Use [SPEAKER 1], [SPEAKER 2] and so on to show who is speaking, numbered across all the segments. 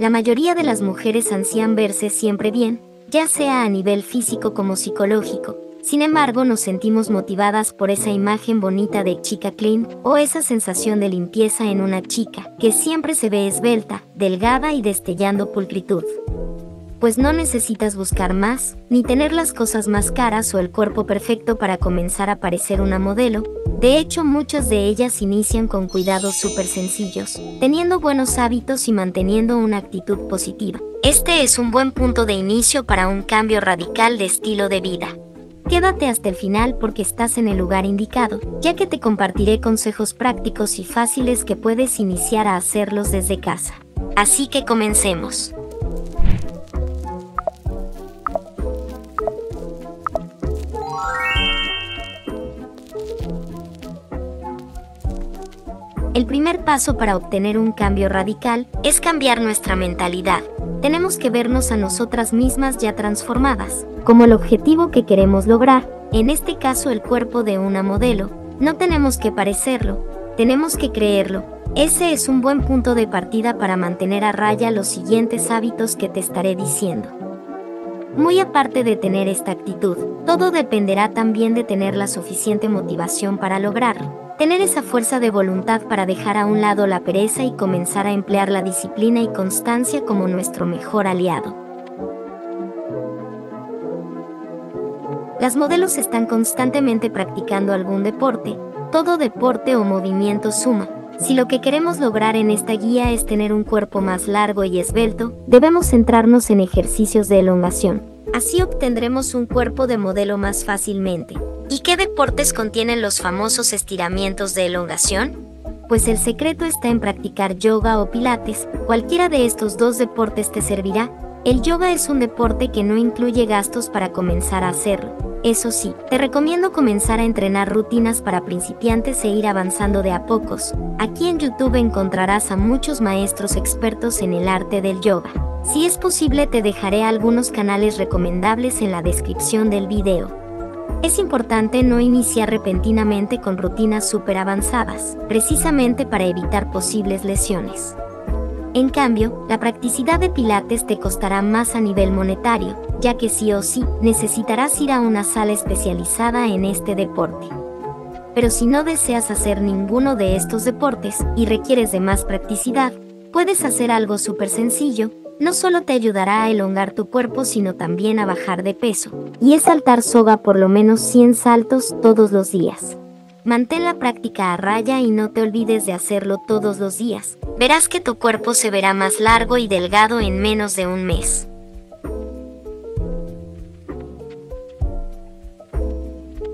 [SPEAKER 1] La mayoría de las mujeres ansían verse siempre bien, ya sea a nivel físico como psicológico. Sin embargo, nos sentimos motivadas por esa imagen bonita de chica clean o esa sensación de limpieza en una chica que siempre se ve esbelta, delgada y destellando pulcritud. Pues no necesitas buscar más, ni tener las cosas más caras o el cuerpo perfecto para comenzar a parecer una modelo. De hecho, muchas de ellas inician con cuidados súper sencillos, teniendo buenos hábitos y manteniendo una actitud positiva. Este es un buen punto de inicio para un cambio radical de estilo de vida. Quédate hasta el final porque estás en el lugar indicado, ya que te compartiré consejos prácticos y fáciles que puedes iniciar a hacerlos desde casa. Así que comencemos. El primer paso para obtener un cambio radical es cambiar nuestra mentalidad. Tenemos que vernos a nosotras mismas ya transformadas, como el objetivo que queremos lograr, en este caso el cuerpo de una modelo. No tenemos que parecerlo, tenemos que creerlo. Ese es un buen punto de partida para mantener a raya los siguientes hábitos que te estaré diciendo. Muy aparte de tener esta actitud, todo dependerá también de tener la suficiente motivación para lograrlo. Tener esa fuerza de voluntad para dejar a un lado la pereza y comenzar a emplear la disciplina y constancia como nuestro mejor aliado. Las modelos están constantemente practicando algún deporte. Todo deporte o movimiento suma. Si lo que queremos lograr en esta guía es tener un cuerpo más largo y esbelto, debemos centrarnos en ejercicios de elongación. Así obtendremos un cuerpo de modelo más fácilmente. ¿Y qué deportes contienen los famosos estiramientos de elongación? Pues el secreto está en practicar yoga o pilates. Cualquiera de estos dos deportes te servirá. El yoga es un deporte que no incluye gastos para comenzar a hacerlo. Eso sí, te recomiendo comenzar a entrenar rutinas para principiantes e ir avanzando de a pocos. Aquí en YouTube encontrarás a muchos maestros expertos en el arte del yoga. Si es posible, te dejaré algunos canales recomendables en la descripción del video. Es importante no iniciar repentinamente con rutinas súper avanzadas, precisamente para evitar posibles lesiones. En cambio, la practicidad de pilates te costará más a nivel monetario, ya que sí o sí necesitarás ir a una sala especializada en este deporte. Pero si no deseas hacer ninguno de estos deportes y requieres de más practicidad, puedes hacer algo súper sencillo. No solo te ayudará a elongar tu cuerpo, sino también a bajar de peso, y es saltar soga por lo menos 100 saltos todos los días. Mantén la práctica a raya y no te olvides de hacerlo todos los días. Verás que tu cuerpo se verá más largo y delgado en menos de un mes.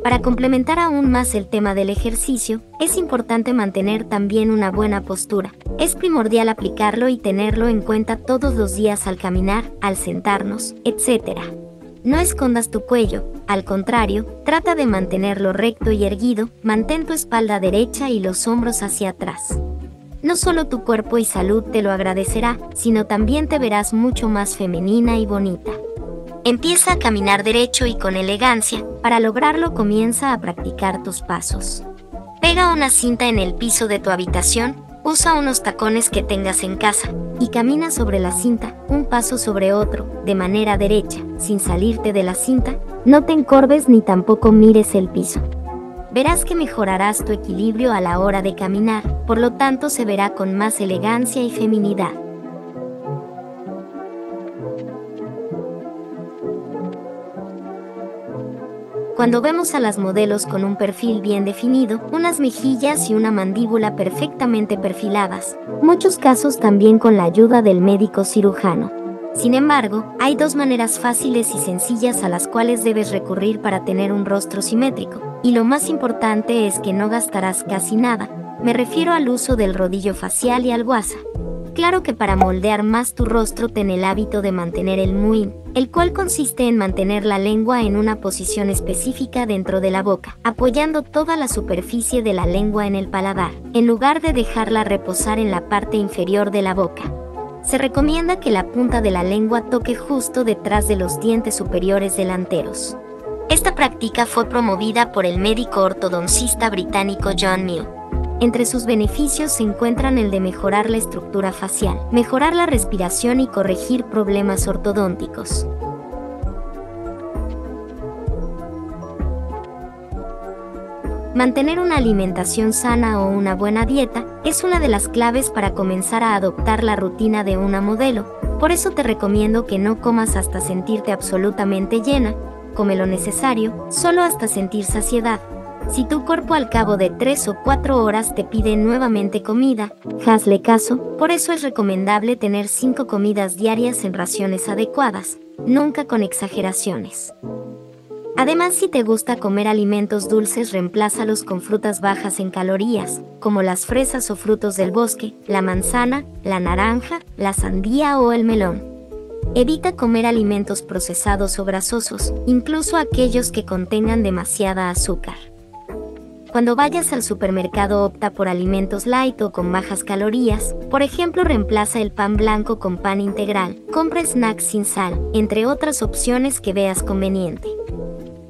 [SPEAKER 1] Para complementar aún más el tema del ejercicio, es importante mantener también una buena postura. Es primordial aplicarlo y tenerlo en cuenta todos los días al caminar, al sentarnos, etc. No escondas tu cuello, al contrario, trata de mantenerlo recto y erguido, mantén tu espalda derecha y los hombros hacia atrás. No solo tu cuerpo y salud te lo agradecerá, sino también te verás mucho más femenina y bonita. Empieza a caminar derecho y con elegancia. Para lograrlo, comienza a practicar tus pasos. Pega una cinta en el piso de tu habitación, usa unos tacones que tengas en casa y camina sobre la cinta, un paso sobre otro, de manera derecha, sin salirte de la cinta. No te encorves ni tampoco mires el piso. Verás que mejorarás tu equilibrio a la hora de caminar, por lo tanto se verá con más elegancia y feminidad. Cuando vemos a las modelos con un perfil bien definido, unas mejillas y una mandíbula perfectamente perfiladas, muchos casos también con la ayuda del médico cirujano. Sin embargo, hay dos maneras fáciles y sencillas a las cuales debes recurrir para tener un rostro simétrico, y lo más importante es que no gastarás casi nada. Me refiero al uso del rodillo facial y al guasa. Claro que para moldear más tu rostro ten el hábito de mantener el muín, el cual consiste en mantener la lengua en una posición específica dentro de la boca, apoyando toda la superficie de la lengua en el paladar, en lugar de dejarla reposar en la parte inferior de la boca. Se recomienda que la punta de la lengua toque justo detrás de los dientes superiores delanteros. Esta práctica fue promovida por el médico ortodoncista británico John Mew. Entre sus beneficios se encuentran el de mejorar la estructura facial, mejorar la respiración y corregir problemas ortodónticos. Mantener una alimentación sana o una buena dieta es una de las claves para comenzar a adoptar la rutina de una modelo. Por eso te recomiendo que no comas hasta sentirte absolutamente llena, come lo necesario, solo hasta sentir saciedad. Si tu cuerpo al cabo de 3 o 4 horas te pide nuevamente comida, hazle caso. Por eso es recomendable tener 5 comidas diarias en raciones adecuadas, nunca con exageraciones. Además, si te gusta comer alimentos dulces, reemplázalos con frutas bajas en calorías, como las fresas o frutos del bosque, la manzana, la naranja, la sandía o el melón. Evita comer alimentos procesados o grasosos, incluso aquellos que contengan demasiada azúcar. Cuando vayas al supermercado, opta por alimentos light o con bajas calorías. Por ejemplo, reemplaza el pan blanco con pan integral, compra snacks sin sal, entre otras opciones que veas conveniente.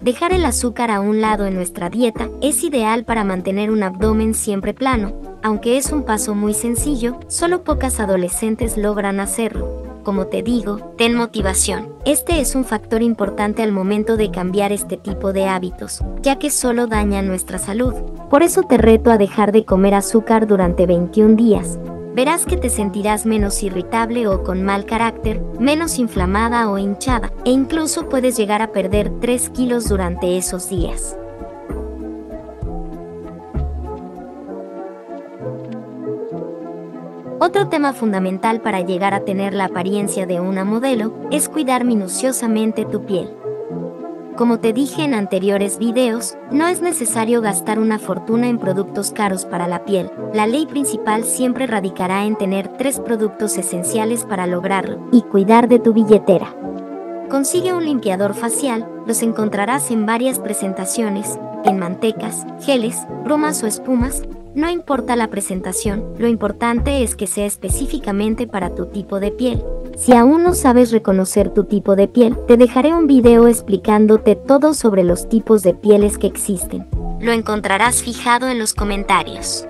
[SPEAKER 1] Dejar el azúcar a un lado en nuestra dieta es ideal para mantener un abdomen siempre plano. Aunque es un paso muy sencillo, solo pocas adolescentes logran hacerlo. Como te digo, ten motivación. Este es un factor importante al momento de cambiar este tipo de hábitos, ya que solo daña nuestra salud. Por eso te reto a dejar de comer azúcar durante 21 días. Verás que te sentirás menos irritable o con mal carácter, menos inflamada o hinchada, e incluso puedes llegar a perder 3 kilos durante esos días. Otro tema fundamental para llegar a tener la apariencia de una modelo es cuidar minuciosamente tu piel. Como te dije en anteriores videos, no es necesario gastar una fortuna en productos caros para la piel. La ley principal siempre radicará en tener 3 productos esenciales para lograrlo y cuidar de tu billetera. Consigue un limpiador facial, los encontrarás en varias presentaciones, en mantecas, geles, bromas o espumas. No importa la presentación, lo importante es que sea específicamente para tu tipo de piel. Si aún no sabes reconocer tu tipo de piel, te dejaré un video explicándote todo sobre los tipos de pieles que existen. Lo encontrarás fijado en los comentarios.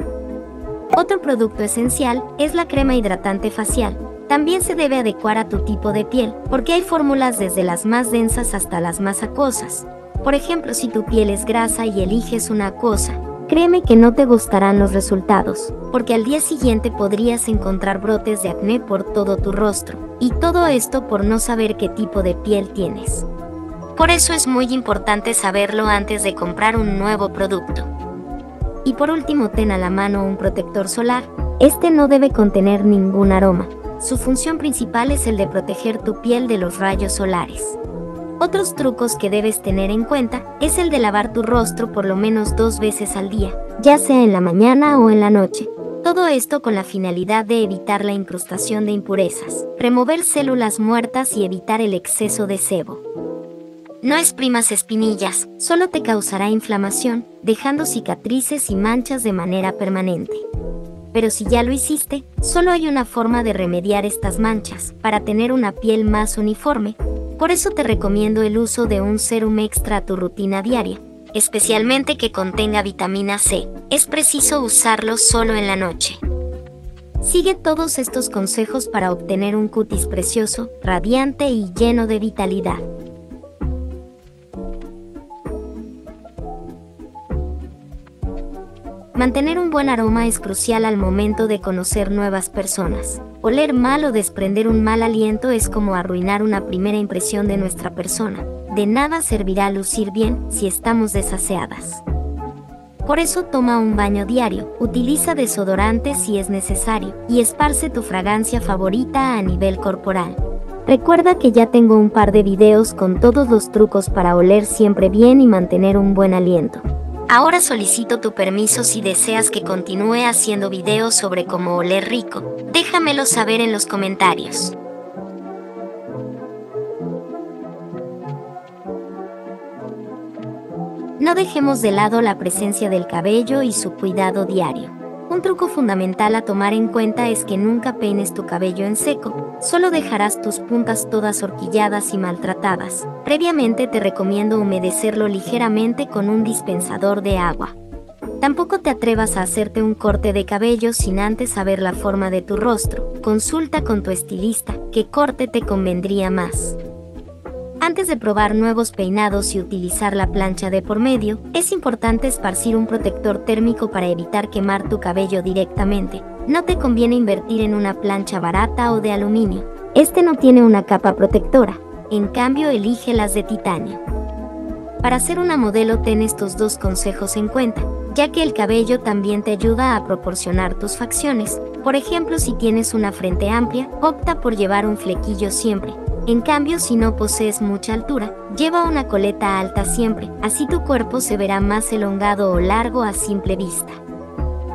[SPEAKER 1] Otro producto esencial es la crema hidratante facial. También se debe adecuar a tu tipo de piel, porque hay fórmulas desde las más densas hasta las más acuosas. Por ejemplo, si tu piel es grasa y eliges una acuosa, créeme que no te gustarán los resultados, porque al día siguiente podrías encontrar brotes de acné por todo tu rostro, y todo esto por no saber qué tipo de piel tienes. Por eso es muy importante saberlo antes de comprar un nuevo producto. Y por último, ten a la mano un protector solar. Este no debe contener ningún aroma. Su función principal es el de proteger tu piel de los rayos solares. Otros trucos que debes tener en cuenta es el de lavar tu rostro por lo menos 2 veces al día, ya sea en la mañana o en la noche. Todo esto con la finalidad de evitar la incrustación de impurezas, remover células muertas y evitar el exceso de sebo. No exprimas espinillas, solo te causará inflamación, dejando cicatrices y manchas de manera permanente. Pero si ya lo hiciste, solo hay una forma de remediar estas manchas, para tener una piel más uniforme. Por eso te recomiendo el uso de un sérum extra a tu rutina diaria, especialmente que contenga vitamina C. Es preciso usarlo solo en la noche. Sigue todos estos consejos para obtener un cutis precioso, radiante y lleno de vitalidad. Mantener un buen aroma es crucial al momento de conocer nuevas personas. Oler mal o desprender un mal aliento es como arruinar una primera impresión de nuestra persona. De nada servirá lucir bien si estamos desaseadas. Por eso toma un baño diario, utiliza desodorante si es necesario, y esparce tu fragancia favorita a nivel corporal. Recuerda que ya tengo un par de videos con todos los trucos para oler siempre bien y mantener un buen aliento. Ahora solicito tu permiso si deseas que continúe haciendo videos sobre cómo oler rico. Déjamelo saber en los comentarios. No dejemos de lado la presencia del cabello y su cuidado diario. Un truco fundamental a tomar en cuenta es que nunca peines tu cabello en seco, solo dejarás tus puntas todas horquilladas y maltratadas. Previamente te recomiendo humedecerlo ligeramente con un dispensador de agua. Tampoco te atrevas a hacerte un corte de cabello sin antes saber la forma de tu rostro. Consulta con tu estilista qué corte te convendría más. Antes de probar nuevos peinados y utilizar la plancha de por medio, es importante esparcir un protector térmico para evitar quemar tu cabello directamente. No te conviene invertir en una plancha barata o de aluminio. Este no tiene una capa protectora. En cambio, elige las de titanio. Para ser una modelo, ten estos dos consejos en cuenta, ya que el cabello también te ayuda a proporcionar tus facciones. Por ejemplo, si tienes una frente amplia, opta por llevar un flequillo siempre. En cambio, si no posees mucha altura, lleva una coleta alta siempre, así tu cuerpo se verá más elongado o largo a simple vista.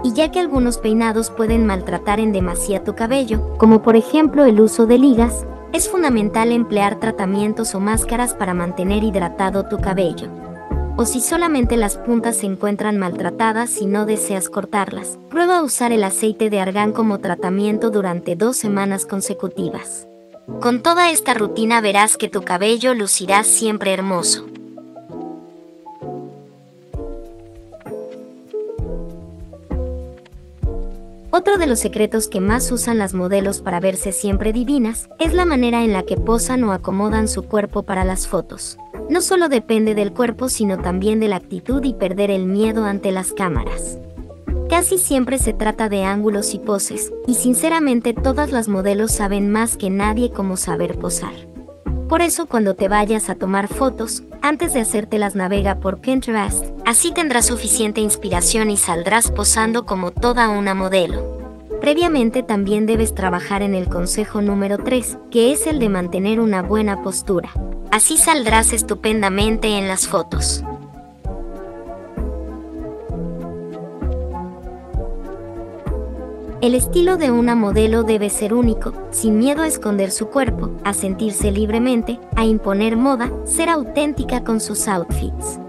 [SPEAKER 1] Y ya que algunos peinados pueden maltratar en demasía tu cabello, como por ejemplo el uso de ligas, es fundamental emplear tratamientos o máscaras para mantener hidratado tu cabello. O si solamente las puntas se encuentran maltratadas y no deseas cortarlas, prueba a usar el aceite de argán como tratamiento durante 2 semanas consecutivas. Con toda esta rutina verás que tu cabello lucirá siempre hermoso. Otro de los secretos que más usan las modelos para verse siempre divinas es la manera en la que posan o acomodan su cuerpo para las fotos. No solo depende del cuerpo, sino también de la actitud y perder el miedo ante las cámaras. Casi siempre se trata de ángulos y poses, y sinceramente todas las modelos saben más que nadie cómo saber posar. Por eso cuando te vayas a tomar fotos, antes de hacértelas navega por Pinterest, así tendrás suficiente inspiración y saldrás posando como toda una modelo. Previamente también debes trabajar en el consejo número 3, que es el de mantener una buena postura. Así saldrás estupendamente en las fotos. El estilo de una modelo debe ser único, sin miedo a esconder su cuerpo, a sentirse libremente, a imponer moda, ser auténtica con sus outfits.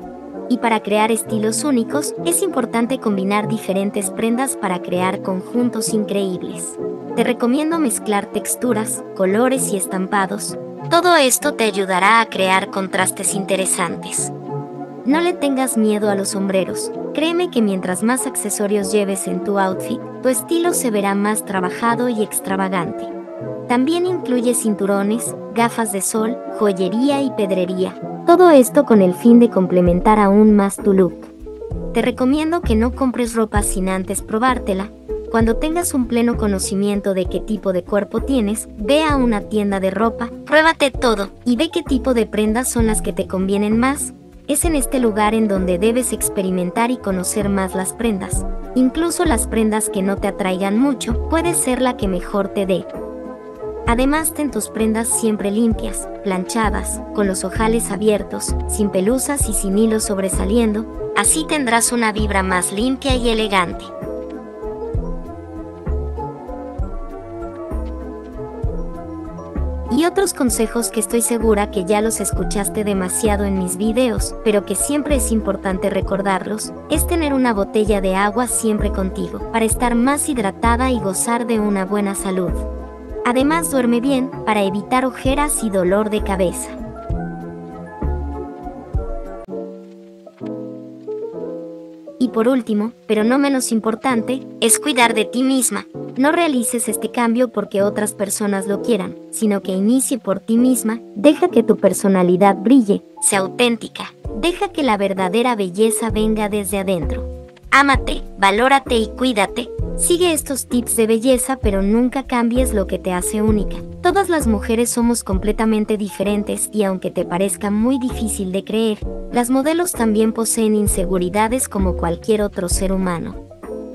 [SPEAKER 1] Y para crear estilos únicos, es importante combinar diferentes prendas para crear conjuntos increíbles. Te recomiendo mezclar texturas, colores y estampados. Todo esto te ayudará a crear contrastes interesantes. No le tengas miedo a los sombreros. Créeme que mientras más accesorios lleves en tu outfit, tu estilo se verá más trabajado y extravagante. También incluye cinturones, gafas de sol, joyería y pedrería. Todo esto con el fin de complementar aún más tu look. Te recomiendo que no compres ropa sin antes probártela. Cuando tengas un pleno conocimiento de qué tipo de cuerpo tienes, ve a una tienda de ropa, pruébate todo y ve qué tipo de prendas son las que te convienen más. Es en este lugar en donde debes experimentar y conocer más las prendas. Incluso las prendas que no te atraigan mucho, puede ser la que mejor te dé. Además, ten tus prendas siempre limpias, planchadas, con los ojales abiertos, sin pelusas y sin hilos sobresaliendo. Así tendrás una vibra más limpia y elegante. Y otros consejos que estoy segura que ya los escuchaste demasiado en mis videos, pero que siempre es importante recordarlos, es tener una botella de agua siempre contigo, para estar más hidratada y gozar de una buena salud. Además, duerme bien, para evitar ojeras y dolor de cabeza. Y por último, pero no menos importante, es cuidar de ti misma. No realices este cambio porque otras personas lo quieran, sino que inicie por ti misma. Deja que tu personalidad brille, sea auténtica. Deja que la verdadera belleza venga desde adentro. Ámate, valórate y cuídate. Sigue estos tips de belleza, pero nunca cambies lo que te hace única. Todas las mujeres somos completamente diferentes y aunque te parezca muy difícil de creer, las modelos también poseen inseguridades como cualquier otro ser humano.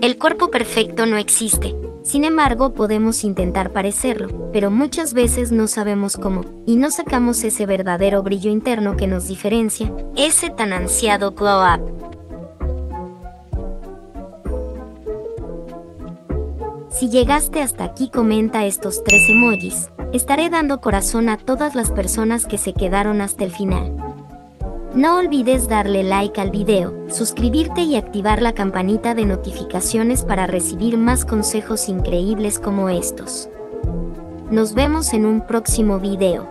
[SPEAKER 1] El cuerpo perfecto no existe. Sin embargo, podemos intentar parecerlo, pero muchas veces no sabemos cómo, y no sacamos ese verdadero brillo interno que nos diferencia, ese tan ansiado glow up. Si llegaste hasta aquí, comenta estos 3 emojis. Estaré dando corazón a todas las personas que se quedaron hasta el final. No olvides darle like al video, suscribirte y activar la campanita de notificaciones para recibir más consejos increíbles como estos. Nos vemos en un próximo video.